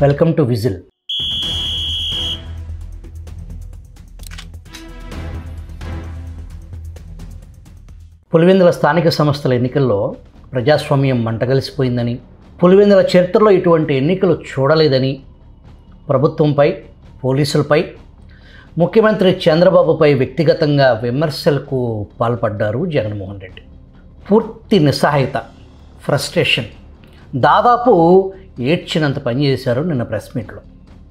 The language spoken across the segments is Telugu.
Welcome to whistle. పులివెందుల స్థానిక సంస్థల ఎన్నికల్లో ప్రజాస్వామ్యం మంటగలిసిపోయిందని, పులివెందుల చరిత్రలో ఇటువంటి ఎన్నికలు చూడలేదని ప్రభుత్వంపై, పోలీసులపై, ముఖ్యమంత్రి చంద్రబాబుపై వ్యక్తిగతంగా విమర్శలకు పాల్పడ్డారు జగన్మోహన్ రెడ్డి. పూర్తి నిస్సహాయత, ఫ్రస్ట్రేషన్, దాదాపు ఏడ్చినంత పనిచేశారు నిన్న ప్రెస్ మీట్లో.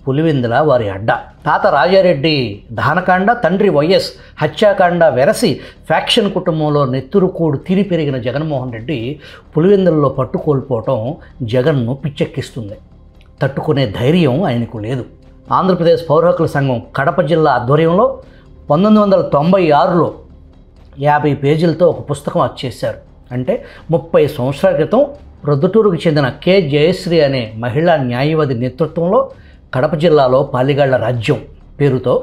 పులివెందుల వారి అడ్డా, తాత రాజారెడ్డి దహనకాండ, తండ్రి వైఎస్ హత్యాకాండ వెరసి ఫ్యాక్షన్ కుటుంబంలో నెత్తురుకూడు తిని పెరిగిన జగన్మోహన్ రెడ్డి పులివెందులలో పట్టుకోల్పోవటం జగన్ను పిచ్చెక్కిస్తుంది. తట్టుకునే ధైర్యం ఆయనకు లేదు. ఆంధ్రప్రదేశ్ పౌర హక్కుల సంఘం కడప జిల్లా ఆధ్వర్యంలో 1996లో 50 పేజీలతో ఒక పుస్తకం వచ్చేశారు. అంటే 30 సంవత్సరాల క్రితం ప్రొద్దుటూరుకు చెందిన కె జయశ్రీ అనే మహిళా న్యాయవాది నేతృత్వంలో కడప జిల్లాలో పాలిగాళ్ల రాజ్యం పేరుతో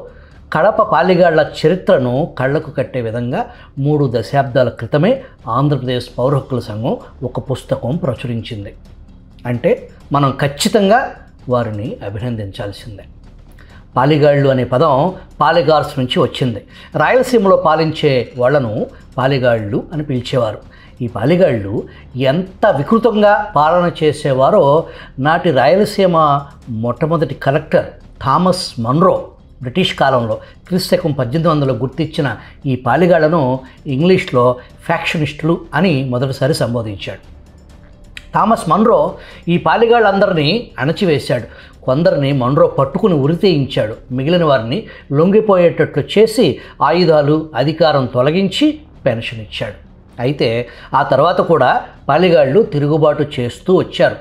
కడప పాలిగాళ్ల చరిత్రను కళ్లకు కట్టే విధంగా 3 దశాబ్దాల క్రితమే ఆంధ్రప్రదేశ్ పౌర హక్కుల సంఘం ఒక పుస్తకం ప్రచురించింది. అంటే మనం ఖచ్చితంగా వారిని అభినందించాల్సిందే. పాలిగాళ్ళు అనే పదం పాలిగార్స్ నుంచి వచ్చింది. రాయలసీమలో పాలించే వాళ్లను పాలిగాళ్ళు అని పిలిచేవారు. ఈ పాలిగాళ్ళు ఎంత వికృతంగా పాలన చేసేవారో నాటి రాయలసీమ మొట్టమొదటి కలెక్టర్ థామస్ మన్రో బ్రిటిష్ కాలంలో క్రీస్తకం 1800 గుర్తించిన ఈ పాలిగాళ్లను ఇంగ్లీష్లో ఫ్యాక్షనిస్టులు అని మొదటిసారి సంబోధించాడు. థామస్ మన్రో ఈ పాలిగాళ్ళందరినీ అణచివేశాడు. కొందరిని మన్రో పట్టుకుని ఉరితీయించాడు. మిగిలిన వారిని లొంగిపోయేటట్లు చేసి ఆయుధాలు, అధికారం తొలగించి పెన్షన్ ఇచ్చాడు. అయితే ఆ తర్వాత కూడా పాలిగాళ్ళు తిరుగుబాటు చేస్తూ వచ్చారు.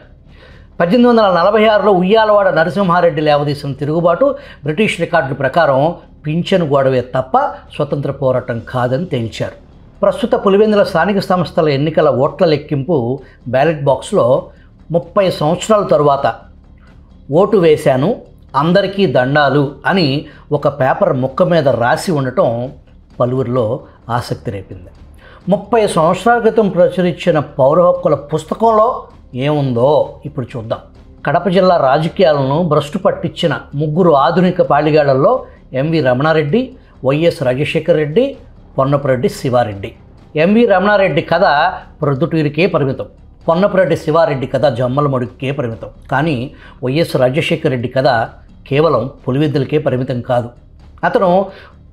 1846లో ఉయ్యాలవాడ నరసింహారెడ్డి లేవదీసిన తిరుగుబాటు బ్రిటిష్ రికార్డుల ప్రకారం పింఛను గొడవే తప్ప స్వతంత్ర పోరాటం కాదని తేల్చారు. ప్రస్తుత పులివెందుల స్థానిక సంస్థల ఎన్నికల ఓట్ల లెక్కింపు బ్యాలెట్ బాక్స్లో 30 సంవత్సరాల తరువాత ఓటు వేశాను, అందరికీ దండాలు అని ఒక పేపర్ ముక్క మీద రాసి ఉండటం పలువురిలో ఆసక్తి రేపింది. 30 సంవత్సరాల క్రితం ప్రచురించిన పౌర హక్కుల పుస్తకంలో ఏముందో ఇప్పుడు చూద్దాం. కడప జిల్లా రాజకీయాలను భ్రష్టు పట్టించిన 3 ఆధునిక పాలిగాళ్లలో MV Ramana Reddy, YS Rajasekhara Reddy, Ponnapureddy Siva Reddy. MV Ramana Reddy కథ ప్రొద్దుటూరికే పరిమితం, పొన్నపురెడ్డి శివారెడ్డి కథ జమ్మలమడుగుకే పరిమితం. కానీ వైఎస్ రాజశేఖర రెడ్డి కథ కేవలం పులివెందులకే పరిమితం కాదు. అతను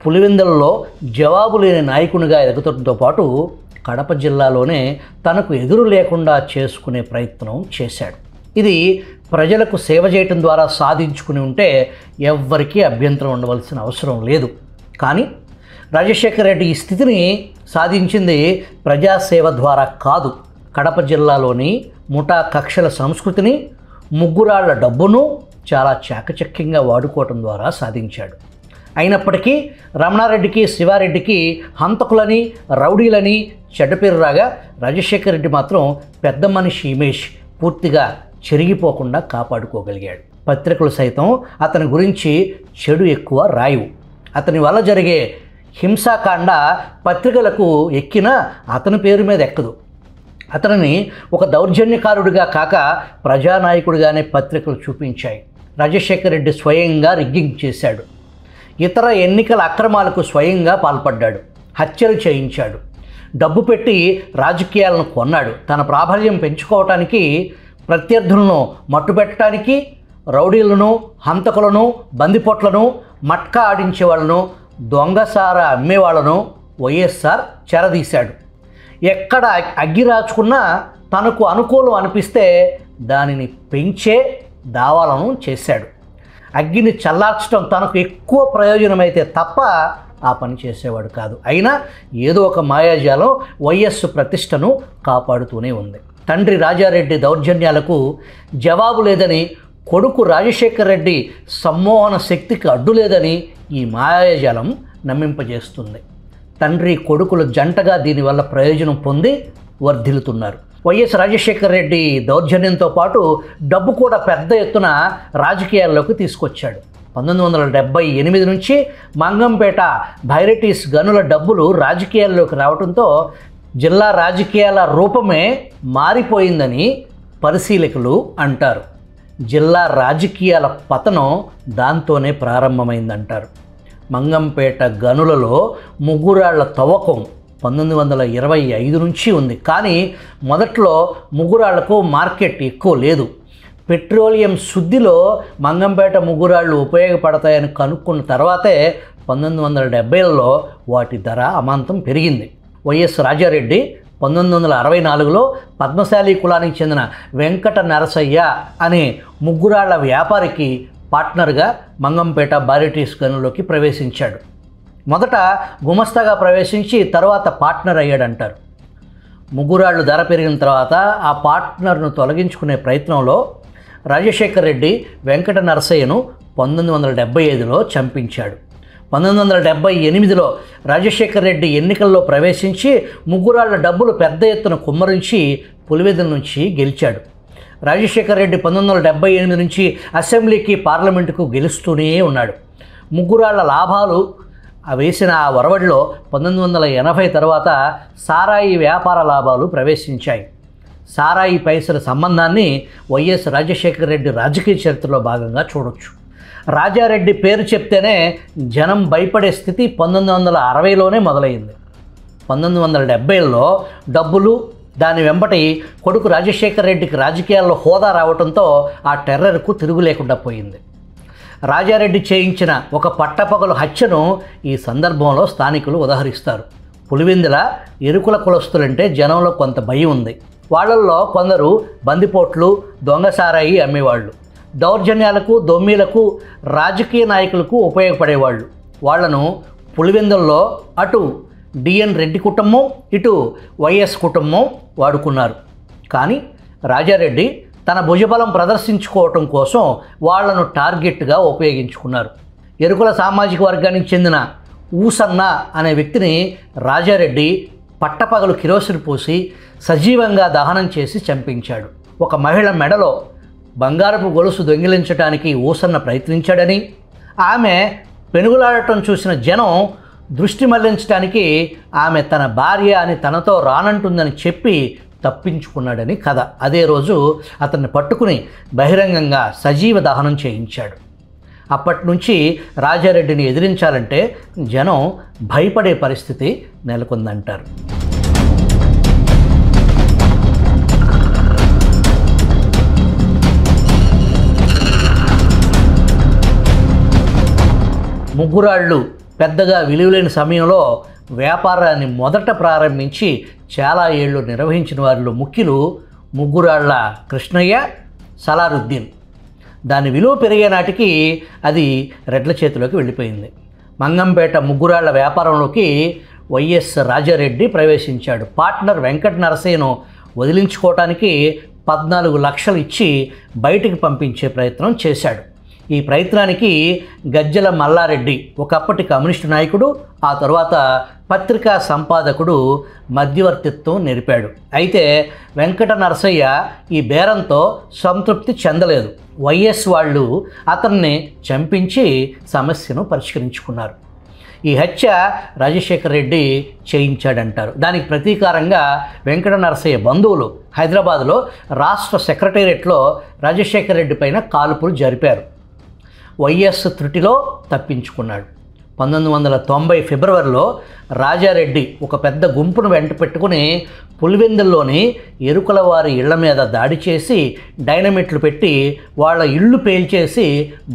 పులివెందులలో జవాబు లేని నాయకునిగా ఎదగడంతో పాటు కడప జిల్లాలోనే తనకు ఎదురు లేకుండా చేసుకునే ప్రయత్నం చేశాడు. ఇది ప్రజలకు సేవ చేయటం ద్వారా సాధించుకుని ఉంటే ఎవ్వరికీ అభ్యంతరం ఉండవలసిన అవసరం లేదు. కానీ రాజశేఖర రెడ్డి ఈ స్థితిని సాధించింది ప్రజాసేవ ద్వారా కాదు, కడప జిల్లాలోని ముఠా కక్షల సంస్కృతిని, ముగ్గురాళ్ల డబ్బును చాలా చాకచక్యంగా వాడుకోవటం ద్వారా సాధించాడు. అయినప్పటికీ రమణారెడ్డికి, శివారెడ్డికి హంతకులని, రౌడీలని చెడ్డ పేరు రాగా రాజశేఖర రెడ్డి మాత్రం పెద్ద మనిషి ఇమేజ్ పూర్తిగా చెరిగిపోకుండా కాపాడుకోగలిగాడు. పత్రికలు సైతం అతని గురించి చెడు ఎక్కువ రాయవు. అతని వల్ల జరిగే హింసాకాండ పత్రికలకు ఎక్కినా అతని పేరు మీద ఎక్కదు. అతనిని ఒక దౌర్జన్యకారుడిగా కాక ప్రజానాయకుడిగానే పత్రికలు చూపించాయి. రాజశేఖర రెడ్డి స్వయంగా రిగ్గింగ్ చేశాడు. ఇతర ఎన్నికల అక్రమాలకు స్వయంగా పాల్పడ్డాడు. హత్యలు చేయించాడు. డబ్బు పెట్టి రాజకీయాలను కొన్నాడు. తన ప్రాబల్యం పెంచుకోవటానికి, ప్రత్యర్థులను మట్టుపెట్టడానికి రౌడీలను, హంతకులను, బందిపోట్లను, మట్కా ఆడించే వాళ్ళను, దొంగసార అమ్మేవాళ్లను వైఎస్ఆర్ చెరదీశాడు. ఎక్కడ అగ్గి రాచుకున్నా తనకు అనుకూలం అనిపిస్తే దానిని పెంచే దావాలను చేశాడు. అగ్గిని చల్లార్చడం తనకు ఎక్కువ ప్రయోజనమైతే తప్ప ఆ పని చేసేవాడు కాదు. అయినా ఏదో ఒక మాయాజాలం వైఎస్ ప్రతిష్టను కాపాడుతూనే ఉంది. తండ్రి రాజారెడ్డి దౌర్జన్యాలకు జవాబు లేదని, కొడుకు రాజశేఖర రెడ్డి సమ్మోహన శక్తికి అడ్డు లేదని ఈ మాయాజాలం నమ్మింపజేస్తుంది. తండ్రి కొడుకుల జంటగా దీనివల్ల ప్రయోజనం పొంది వర్ధిల్లుతున్నారు. వైఎస్ రాజశేఖర రెడ్డి దౌర్జన్యంతో పాటు డబ్బు కూడా పెద్ద ఎత్తున రాజకీయాల్లోకి తీసుకొచ్చాడు. 1978 నుంచి మంగంపేట భైరటీస్ గనుల డబ్బులు రాజకీయాల్లోకి రావడంతో జిల్లా రాజకీయాల రూపమే మారిపోయిందని పరిశీలకులు అంటారు. జిల్లా రాజకీయాల పతనం దాంతోనే ప్రారంభమైందంటారు. మంగంపేట గనులలో ముగ్గురాళ్ల తవ్వకం 1925 నుంచి ఉంది. కానీ మొదట్లో ముగ్గురాళ్లకు మార్కెట్ ఎక్కువ లేదు. పెట్రోలియం శుద్ధిలో మంగంపేట ముగ్గురాళ్ళు ఉపయోగపడతాయని కనుక్కున్న తర్వాతే 1970లలో వాటి ధర అమాంతం పెరిగింది. వైఎస్ రాజారెడ్డి 1964లో పద్మశాలి కులానికి చెందిన వెంకట నరసయ్య అనే ముగ్గురాళ్ల వ్యాపారికి పార్ట్నర్గా మంగంపేట బారిటీస్ గనుల్లోకి ప్రవేశించాడు. మొదట గుమస్తాగా ప్రవేశించి తర్వాత పార్ట్నర్ అయ్యాడంటారు. ముగ్గురాళ్ళు ధర పెరిగిన తర్వాత ఆ పార్ట్నర్ను తొలగించుకునే ప్రయత్నంలో రాజశేఖర్ రెడ్డి వెంకట నరసయ్యను 1975లో చంపించాడు. 1978లో రాజశేఖర్ రెడ్డి ఎన్నికల్లో ప్రవేశించి ముగ్గురాళ్ల డబ్బులు పెద్ద ఎత్తున కుమ్మరించి పులివెందుల నుంచి గెలిచాడు. రాజశేఖర్ రెడ్డి 1978 నుంచి అసెంబ్లీకి పార్లమెంటుకు గెలుస్తూనే ఉన్నాడు. ముగ్గురాళ్ల లాభాలు వేసిన ఆ ఒరవడిలో 1980 తర్వాత సారాయి వ్యాపార లాభాలు ప్రవేశించాయి. సారాయి పైసల సంబంధాన్ని వైఎస్ రాజశేఖర్ రెడ్డి రాజకీయ చరిత్రలో భాగంగా చూడొచ్చు. రాజారెడ్డి పేరు చెప్తేనే జనం భయపడే స్థితి 1960లోనే మొదలైంది. 1970లో డబ్బులు, దాని వెంబటి కొడుకు రాజశేఖర్ రెడ్డికి రాజకీయాల్లో హోదా రావడంతో ఆ టెర్రర్కు తిరుగు లేకుండా పోయింది. రాజారెడ్డి చేయించిన ఒక పట్టపగలు హత్యను ఈ సందర్భంలో స్థానికులు ఉదహరిస్తారు. పులివెందుల ఎరుకుల కులస్తులంటే జనంలో కొంత భయం ఉంది. వాళ్ళల్లో కొందరు బందిపోట్లు, దొంగసారాయి అమ్మేవాళ్ళు, దౌర్జన్యాలకు, దొమ్మీలకు, రాజకీయ నాయకులకు ఉపయోగపడేవాళ్ళు. వాళ్లను పులివెందుల్లో అటు డిఎన్ రెడ్డి కుటుంబం, ఇటు వైఎస్ కుటుంబం వాడుకున్నారు. కానీ రాజారెడ్డి తన భుజబలం ప్రదర్శించుకోవటం కోసం వాళ్లను టార్గెట్గా ఉపయోగించుకున్నారు. ఎరుకుల సామాజిక వర్గానికి చెందిన ఊసన్న అనే వ్యక్తిని రాజారెడ్డి పట్టపగలు కిరోసిన్ పోసి సజీవంగా దహనం చేసి చంపించాడు. ఒక మహిళ మెడలో బంగారపు గొలుసు దొంగిలించడానికి ఊసన్న ప్రయత్నించాడని, ఆమె పెనుగులాడటం చూసిన జనం దృష్టి మళ్లించడానికి ఆమె తన భార్య అని తనతో రానంటుందని చెప్పి తప్పించుకున్నాడని కథ. అదే రోజు అతన్ని పట్టుకుని బహిరంగంగా సజీవ దహనం చేయించాడు. అప్పటి నుంచి రాజారెడ్డిని ఎదిరించాలంటే జనం భయపడే పరిస్థితి నెలకొందంటారు. ముగ్గురాళ్ళు పెద్దగా విలువలేని సమయంలో వ్యాపారాన్ని మొదట ప్రారంభించి చాలా ఏళ్ళు నిర్వహించిన వారిలో ముఖ్యులు ముగ్గురాళ్ల కృష్ణయ్య, సలారుద్దీన్. దాని విలువ పెరిగే నాటికి అది రెడ్ల చేతిలోకి వెళ్ళిపోయింది. మంగంపేట ముగ్గురాళ్ల వ్యాపారంలోకి వైఎస్ రాజారెడ్డి ప్రవేశించాడు. పార్ట్నర్ వెంకట నరసయ్యను వదిలించుకోవటానికి 14 లక్షలు ఇచ్చి బయటికి పంపించే ప్రయత్నం చేశాడు. ఈ ప్రయత్నానికి గజ్జల మల్లారెడ్డి, ఒకప్పటి కమ్యూనిస్టు నాయకుడు, ఆ తర్వాత పత్రికా సంపాదకుడు మధ్యవర్తిత్వం నెరిపాడు. అయితే వెంకట నరసయ్య ఈ బేరంతో సంతృప్తి చెందలేదు. వైఎస్ వాళ్ళు అతన్ని చంపించి సమస్యను పరిష్కరించుకున్నారు. ఈ హత్య రాజశేఖర్ రెడ్డి చేయించాడంటారు. దానికి ప్రతీకారంగా వెంకట నరసయ్య బంధువులు హైదరాబాద్లో రాష్ట్ర సెక్రటేరియట్లో రాజశేఖర్ రెడ్డి పైన కాల్పులు జరిపారు. వైఎస్ త్రుటిలో తప్పించుకున్నాడు. 1990 ఫిబ్రవరిలో రాజారెడ్డి ఒక పెద్ద గుంపును వెంట పెట్టుకుని పులివెందుల్లోని ఎరుకుల వారి ఇళ్ల మీద దాడి చేసి డైనమిట్లు పెట్టి వాళ్ళ ఇళ్ళు పేల్చేసి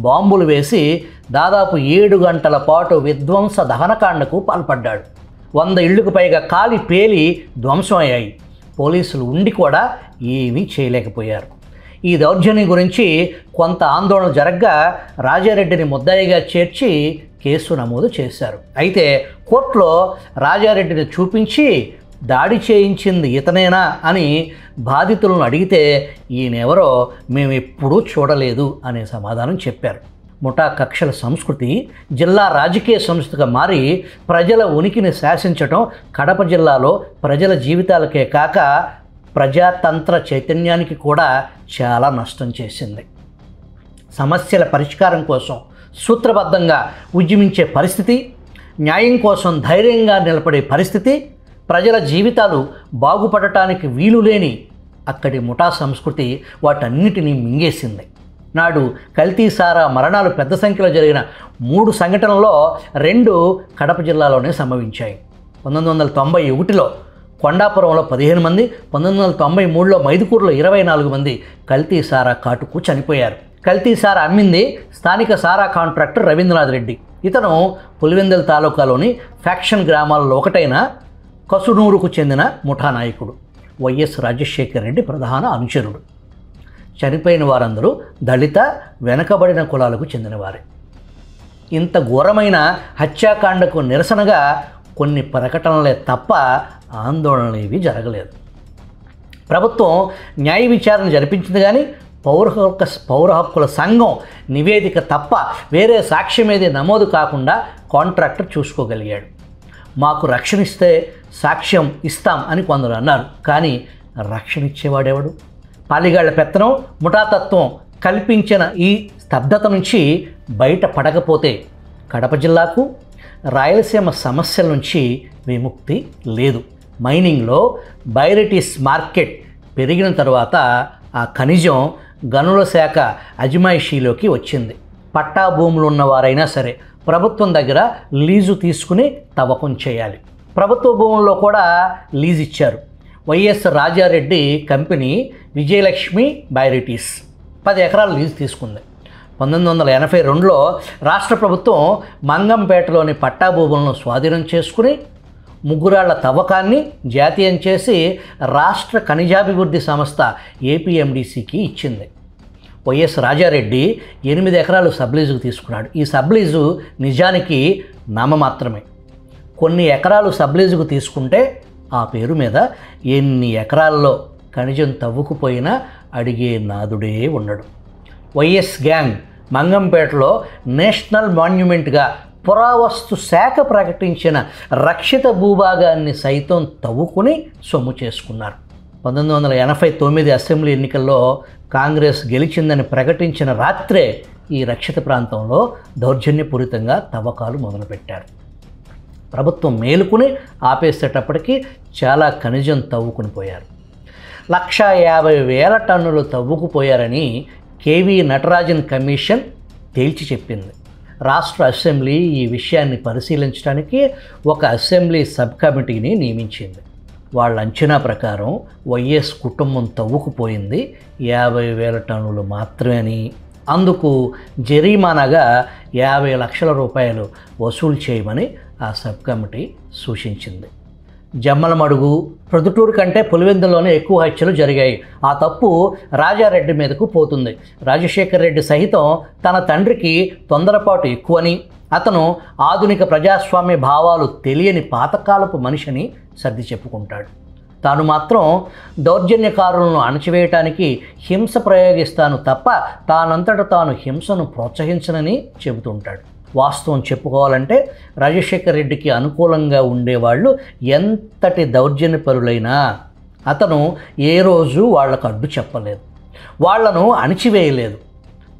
బాంబులు వేసి దాదాపు 7 గంటల పాటు విధ్వంస దహనకాండకు పాల్పడ్డాడు. 100 ఇళ్లకు పైగా కాలి పేలి ధ్వంసం అయ్యాయి. పోలీసులు ఉండి కూడా ఏమీ చేయలేకపోయారు. ఈ దౌర్జన్యం గురించి కొంత ఆందోళన జరగ్గా రాజారెడ్డిని ముద్దాయిగా చేర్చి కేసు నమోదు చేశారు. అయితే కోర్టులో రాజారెడ్డిని చూపించి దాడి చేయించింది ఇతనేనా అని బాధితులను అడిగితే ఈయనెవరో మేము ఎప్పుడూ చూడలేదు అనే సమాధానం చెప్పారు. ముఠా కక్షల సంస్కృతి జిల్లా రాజకీయ సంస్థగా మారి ప్రజల ఉనికిని శాసించటం కడప జిల్లాలో ప్రజల జీవితాలకే కాక ప్రజాతంత్ర చైతన్యానికి కూడా చాలా నష్టం చేసింది. సమస్యల పరిష్కారం కోసం సూత్రబద్ధంగా ఉద్యమించే పరిస్థితి, న్యాయం కోసం ధైర్యంగా నిలబడే పరిస్థితి, ప్రజల జీవితాలు బాగుపడటానికి వీలు లేని అక్కడి ముఠా సంస్కృతి వాటన్నిటినీ మింగేసింది. నాడు కల్తీ సారా మరణాలు పెద్ద సంఖ్యలో జరిగిన 3 సంఘటనల్లో 2 కడప జిల్లాలోనే సంభవించాయి. 1991లో కొండాపురంలో 15 మంది, 1993లో మైదుకూరులో 24 మంది కల్తీ సారా కాటుకు చనిపోయారు. కల్తీ సారా అమ్మింది స్థానిక సారా కాంట్రాక్టర్ రవీంద్రనాథ్ రెడ్డి. ఇతను పులివెందుల తాలూకాలోని ఫ్యాక్షన్ గ్రామాల్లో ఒకటైన కసునూరుకు చెందిన ముఠా నాయకుడు. వైఎస్ రాజశేఖర రెడ్డి ప్రధాన అనుచరుడు. చనిపోయిన వారందరూ దళిత వెనకబడిన కులాలకు చెందినవారే. ఇంత ఘోరమైన హత్యాకాండకు నిరసనగా కొన్ని ప్రకటనలే తప్ప ఆందోళనలు ఏవి జరగలేదు. ప్రభుత్వం న్యాయ విచారణ జరిపించింది, కానీ పౌర హక్కుల సంఘం నివేదిక తప్ప వేరే సాక్ష్యం ఏది నమోదు కాకుండా కాంట్రాక్టర్ చూసుకోగలిగాడు. మాకు రక్షణ ఇస్తే సాక్ష్యం ఇస్తాం అని కొందరు అన్నారు, కానీ రక్షణ ఇచ్చేవాడెవడు? పాలిగాళ్ల పెత్తనం, ముఠాతత్వం కల్పించిన ఈ స్తబ్దత నుంచి బయటపడకపోతే కడప జిల్లాకు రాయలసీమ సమస్యల నుంచి విముక్తి లేదు. మైనింగ్లో బైరిటీస్ మార్కెట్ పెరిగిన తర్వాత ఆ ఖనిజం గనుల శాఖ అజమాయిషీలోకి వచ్చింది. పట్టా భూములు ఉన్నవారైనా సరే ప్రభుత్వం దగ్గర లీజు తీసుకుని తవ్వకం చేయాలి. ప్రభుత్వ భూముల్లో కూడా లీజు ఇచ్చారు. వైఎస్ రాజారెడ్డి కంపెనీ విజయలక్ష్మి బైరిటీస్ 10 ఎకరాల లీజు తీసుకుంది. 1982లో రాష్ట్ర ప్రభుత్వం మంగంపేటలోని పట్టా భూములను స్వాధీనం చేసుకుని ముగ్గురాళ్ల తవ్వకాన్ని జాతీయం చేసి రాష్ట్ర ఖనిజాభివృద్ధి సంస్థ ఏపీఎండిసికి ఇచ్చింది. వైఎస్ రాజారెడ్డి 8 ఎకరాలు సబ్లీజుకు తీసుకున్నాడు. ఈ సబ్లీజు నిజానికి నామమాత్రమే. కొన్ని ఎకరాలు సబ్లీజుకు తీసుకుంటే ఆ పేరు మీద ఎన్ని ఎకరాల్లో ఖనిజం తవ్వుకుపోయినా అడిగే నాదుడే ఉండడు. వైఎస్ గ్యాంగ్ మంగంపేటలో నేషనల్ మాన్యుమెంట్గా పురావస్తు శాఖ ప్రకటించిన రక్షిత భూభాగాన్ని సైతం తవ్వుకుని సొమ్ము చేసుకున్నారు. 1989 అసెంబ్లీ ఎన్నికల్లో కాంగ్రెస్ గెలిచిందని ప్రకటించిన రాత్రే ఈ రక్షిత ప్రాంతంలో దౌర్జన్యపూరితంగా తవ్వకాలు మొదలుపెట్టారు. ప్రభుత్వం మేలుకుని ఆపేసేటప్పటికీ చాలా ఖనిజం తవ్వుకుని పోయారు. 150,000 టన్నులు తవ్వుకుపోయారని కేవీ నటరాజన్ కమిషన్ తేల్చి చెప్పింది. రాష్ట్ర అసెంబ్లీ ఈ విషయాన్ని పరిశీలించడానికి ఒక అసెంబ్లీ సబ్ కమిటీని నియమించింది. వాళ్ళ అంచనా ప్రకారం వైఎస్ కుటుంబం తవ్వుకుపోయింది 50,000 టన్నులు మాత్రమే. అందుకు జరిమానాగా 50 లక్షల రూపాయలు వసూలు చేయమని ఆ సబ్ కమిటీ సూచించింది. జమ్మలమడుగు, ప్రొద్దుటూరు కంటే పులివెందుల్లోనే ఎక్కువ హత్యలు జరిగాయి. ఆ తప్పు రాజారెడ్డి మీదకు పోతుంది. రాజశేఖర రెడ్డి సహితం తన తండ్రికి తొందరపాటు ఎక్కువని, అతను ఆధునిక ప్రజాస్వామ్య భావాలు తెలియని పాతకాలపు మనిషిని సర్ది చెప్పుకుంటాడు. తాను మాత్రం దౌర్జన్యకారులను అణచివేయటానికి హింస ప్రయోగిస్తాను తప్ప తానంతట తాను హింసను ప్రోత్సహించనని చెబుతుంటాడు. వాస్తవం చెప్పుకోవాలంటే రాజశేఖర రెడ్డికి అనుకూలంగా ఉండేవాళ్ళు ఎంతటి దౌర్జన్యపరులైనా అతను ఏ రోజు వాళ్లకు అడ్డు చెప్పలేదు, వాళ్లను అణిచివేయలేదు.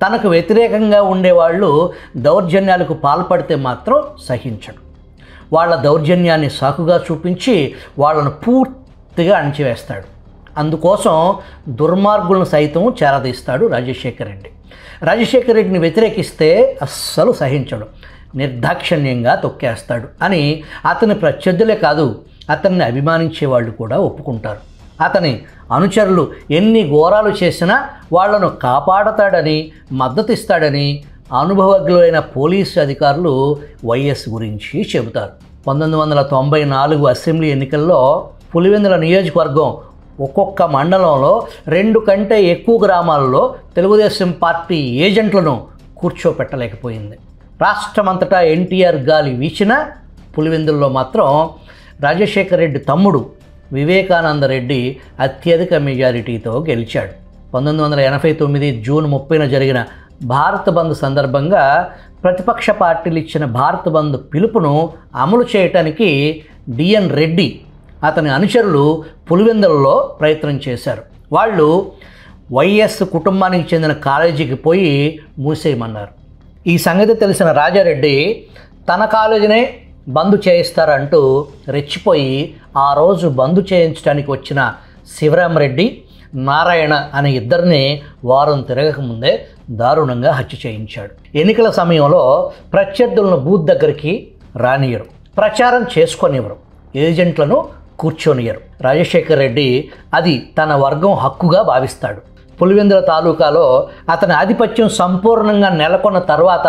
తనకు వ్యతిరేకంగా ఉండేవాళ్ళు దౌర్జన్యాలకు పాల్పడితే మాత్రం సహించడు. వాళ్ళ దౌర్జన్యాన్ని సాకుగా చూపించి వాళ్ళను పూర్తిగా అణిచివేస్తాడు. అందుకోసం దుర్మార్గులను సైతం చేరదీస్తాడు రాజశేఖర రెడ్డి. రాజశేఖర రెడ్డిని వ్యతిరేకిస్తే అస్సలు సహించడు, నిర్దాక్షిణ్యంగా తొక్కేస్తాడు అని అతని ప్రత్యర్థులే కాదు, అతన్ని అభిమానించే వాళ్ళు కూడా ఒప్పుకుంటారు. అతని అనుచరులు ఎన్ని ఘోరాలు చేసినా వాళ్లను కాపాడతాడని, మద్దతిస్తాడని అనుభవజ్ఞులైన పోలీసు అధికారులు వైఎస్ గురించి చెబుతారు. 1994 అసెంబ్లీ ఎన్నికల్లో పులివెందుల నియోజకవర్గం ఒక్కొక్క మండలంలో 2 కంటే ఎక్కువ గ్రామాల్లో తెలుగుదేశం పార్టీ ఏజెంట్లను కూర్చోపెట్టలేకపోయింది. రాష్ట్రమంతటా ఎన్టీఆర్ గాలి వీచినా పులివెందుల్లో మాత్రం రాజశేఖర రెడ్డి తమ్ముడు వివేకానంద రెడ్డి అత్యధిక మెజారిటీతో గెలిచాడు. 1989 జూన్ 30న జరిగిన భారత్ బంద్ సందర్భంగా ప్రతిపక్ష పార్టీలు ఇచ్చిన భారత్ బంద్ పిలుపును అమలు చేయటానికి డిఎన్ రెడ్డి అతని అనుచరులు పులివెందులలో ప్రయత్నం చేశారు. వాళ్ళు వైఎస్ కుటుంబానికి చెందిన కాలేజీకి పోయి మూసేయమన్నారు. ఈ సంగతి తెలిసిన రాజారెడ్డి తన కాలేజీనే బంద్ చేయిస్తారంటూ రెచ్చిపోయి ఆ రోజు బంద్ చేయించడానికి వచ్చిన శివరామరెడ్డి, నారాయణ అనే ఇద్దరిని వారం తిరగకముందే దారుణంగా హత్య చేయించాడు. ఎన్నికల సమయంలో ప్రత్యర్థులను బూత్ దగ్గరికి రానియరు, ప్రచారం చేసుకొనివ్వరు, ఏజెంట్లను కూర్చొనియరు. రాజశేఖర్ రెడ్డి అది తన వర్గం హక్కుగా భావిస్తాడు. పులివెందుల తాలూకాలో అతని ఆధిపత్యం సంపూర్ణంగా నెలకొన్న తర్వాత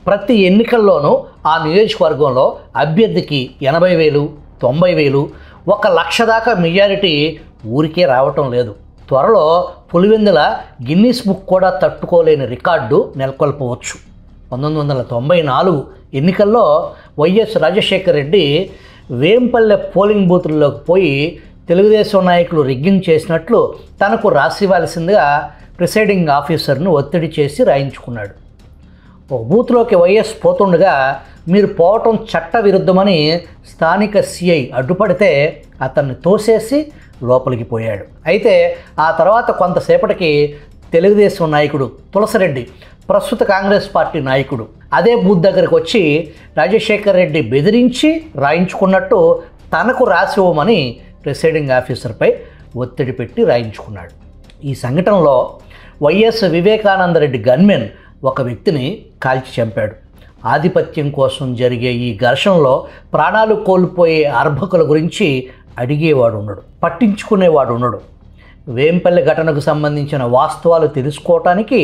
ప్రతి ఎన్నికల్లోనూ ఆ నియోజకవర్గంలో అభ్యర్థికి 80,000, 90,000, 1,00,000 దాకా మెజారిటీ ఊరికే రావటం లేదు. త్వరలో పులివెందుల గిన్నీస్ బుక్ కూడా తట్టుకోలేని రికార్డు నెలకొల్పవచ్చు. 1994 ఎన్నికల్లో వైఎస్ రాజశేఖర్ రెడ్డి వేంపల్లె పోలింగ్ బూతుల్లోకి పోయి తెలుగుదేశం నాయకులు రిగ్గింగ్ చేసినట్లు తనకు రాసివ్వాల్సిందిగా ప్రిసైడింగ్ ఆఫీసర్ను ఒత్తిడి చేసి రాయించుకున్నాడు. ఒక బూత్లోకి వైఎస్ పోతుండగా మీరు పోవటం చట్ట విరుద్ధమని స్థానిక సిఐ అడ్డుపడితే అతన్ని తోసేసి లోపలికి పోయాడు. అయితే ఆ తర్వాత కొంతసేపటికి తెలుగుదేశం నాయకుడు తులసిరెడ్డి, ప్రస్తుత కాంగ్రెస్ పార్టీ నాయకుడు, అదే బూత్ దగ్గరకు వచ్చి రాజశేఖర్ రెడ్డి బెదిరించి రాయించుకున్నట్టు తనకు రాసివ్వమని ప్రిసైడింగ్ ఆఫీసర్పై ఒత్తిడి పెట్టి రాయించుకున్నాడు. ఈ సంఘటనలో వైఎస్ వివేకానందరెడ్డి గన్మెన్ ఒక వ్యక్తిని కాల్చి చంపాడు. ఆధిపత్యం కోసం జరిగే ఈ ఘర్షణలో ప్రాణాలు కోల్పోయే అర్భకుల గురించి అడిగేవాడు ఉండడు, పట్టించుకునేవాడు ఉండడు. వేంపల్లి ఘటనకు సంబంధించిన వాస్తవాలు తెలుసుకోవటానికి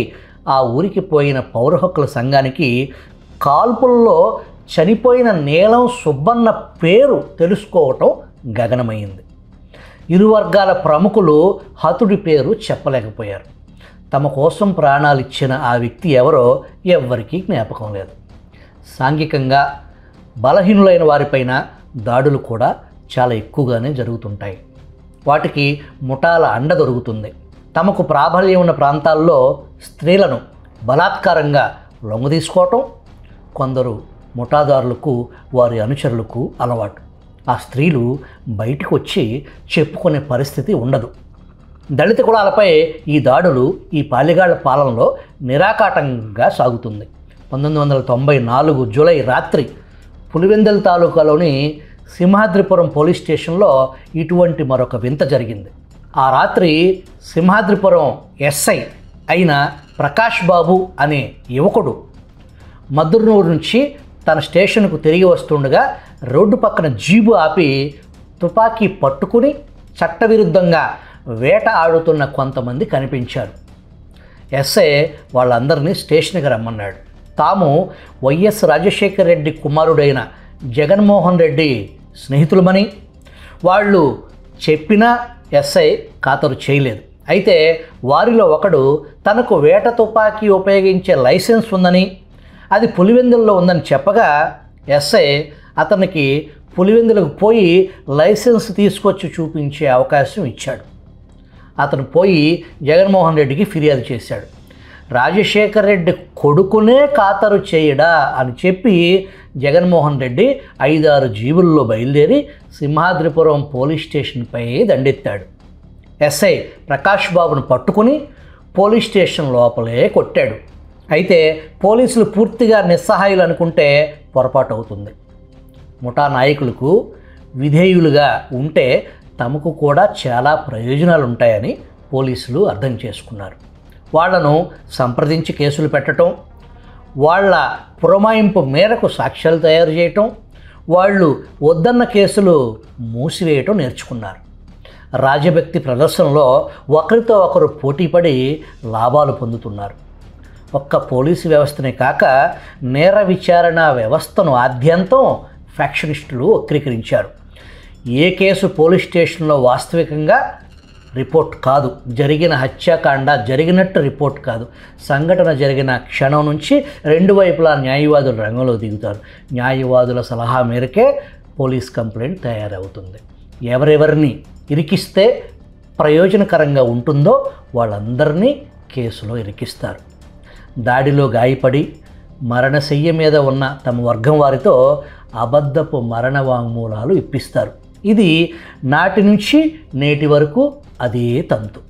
ఆ ఊరికి పోయిన పౌర హక్కుల సంఘానికి కాల్పుల్లో చనిపోయిన నీలం సుబ్బన్న పేరు తెలుసుకోవటం గగనమైంది. ఇరు వర్గాల ప్రముఖులు హతుడి పేరు చెప్పలేకపోయారు. తమ కోసం ప్రాణాలిచ్చిన ఆ వ్యక్తి ఎవరో ఎవ్వరికీ జ్ఞాపకం లేదు. సాంఘికంగా బలహీనులైన వారిపైన దాడులు కూడా చాలా ఎక్కువగానే జరుగుతుంటాయి. వాటికి ముఠాల అండ దొరుకుతుంది. తమకు ప్రాబల్యం ఉన్న ప్రాంతాల్లో స్త్రీలను బలాత్కారంగా లొంగదీసుకోవటం కొందరు ముఠాదారులకు, వారి అనుచరులకు అలవాటు. ఆ స్త్రీలు బయటకు వచ్చి చెప్పుకునే పరిస్థితి ఉండదు. దళిత కులాలపై ఈ దాడులు ఈ పాలెగాళ్ల పాలనలో నిరాకాటంగా సాగుతుంది. 1994 జూలై రాత్రి పులివెందుల తాలూకాలోని సింహాద్రిపురం పోలీస్ స్టేషన్లో ఇటువంటి మరొక వింత జరిగింది. ఆ రాత్రి సింహాద్రిపురం ఎస్ఐ అయిన ప్రకాష్ బాబు అనే యువకుడు మద్దుర్నూరు నుంచి తన స్టేషన్కు తిరిగి వస్తుండగా రోడ్డు పక్కన జీబు ఆపి తుపాకీ పట్టుకుని చట్టవిరుద్ధంగా వేట ఆడుతున్న కొంతమంది కనిపించారు. ఎస్ఐ వాళ్ళందరినీ స్టేషన్కి రమ్మన్నాడు. తాము వైఎస్ రాజశేఖర్ రెడ్డి కుమారుడైన జగన్మోహన్ రెడ్డి స్నేహితులమని వాళ్ళు చెప్పినా ఎస్ఐ ఖాతరు చేయలేదు. అయితే వారిలో ఒకడు తనకు వేట తుపాకీ ఉపయోగించే లైసెన్స్ ఉందని, అది పులివెందుల్లో ఉందని చెప్పగా ఎస్ఐ అతనికి పులివెందులకు పోయి లైసెన్స్ తీసుకొచ్చి చూపించే అవకాశం ఇచ్చాడు. అతను పోయి జగన్మోహన్ రెడ్డికి ఫిర్యాదు చేశాడు. రాజశేఖర్ రెడ్డి కొడుకునే ఖాతరు చేయడా అని చెప్పి జగన్మోహన్ రెడ్డి 5-6 జీబుల్లో బయలుదేరి సింహాద్రిపురం పోలీస్ స్టేషన్పై దండెత్తాడు. ఎస్ఐ ప్రకాష్ బాబును పట్టుకుని పోలీస్ స్టేషన్ లోపలే కొట్టాడు. అయితే పోలీసులు పూర్తిగా నిస్సహాయులు అనుకుంటే పొరపాటు అవుతుంది. ముఠా నాయకులకు విధేయులుగా ఉంటే తమకు కూడా చాలా ప్రయోజనాలు ఉంటాయని పోలీసులు అర్థం చేసుకున్నారు. వాళ్లను సంప్రదించి కేసులు పెట్టడం, వాళ్ళ పురమాయింపు మేరకు సాక్ష్యాలు తయారు చేయటం, వాళ్ళు వద్దన్న కేసులు మూసివేయటం నేర్చుకున్నారు. రాజభక్తి ప్రదర్శనలో ఒకరితో ఒకరు పోటీపడి లాభాలు పొందుతున్నారు. ఒక్క పోలీసు వ్యవస్థనే కాక నేర విచారణ వ్యవస్థను ఆద్యంతం ఫ్యాక్షనిస్టులు వక్రీకరించారు. ఏ కేసు పోలీస్ స్టేషన్లో వాస్తవికంగా రిపోర్ట్ కాదు, జరిగిన హత్యాకాండ జరిగినట్టు రిపోర్ట్ కాదు, సంఘటన జరిగిన క్షణం నుంచి 2 వైపులా న్యాయవాదులు రంగంలో దిగుతారు. న్యాయవాదుల సలహా మేరకే పోలీస్ కంప్లైంట్ తయారవుతుంది. ఎవరెవరిని ఇరికిస్తే ప్రయోజనకరంగా ఉంటుందో వాళ్ళందరినీ కేసులో ఇరికిస్తారు. దాడిలో గాయపడి మరణశయ్య మీద ఉన్న తమ వర్గం వారితో అబద్ధపు మరణ వాంగ్మూలాలు ఇప్పిస్తారు. ఇది నాటి నుంచి నేటి వరకు అదే తంతు.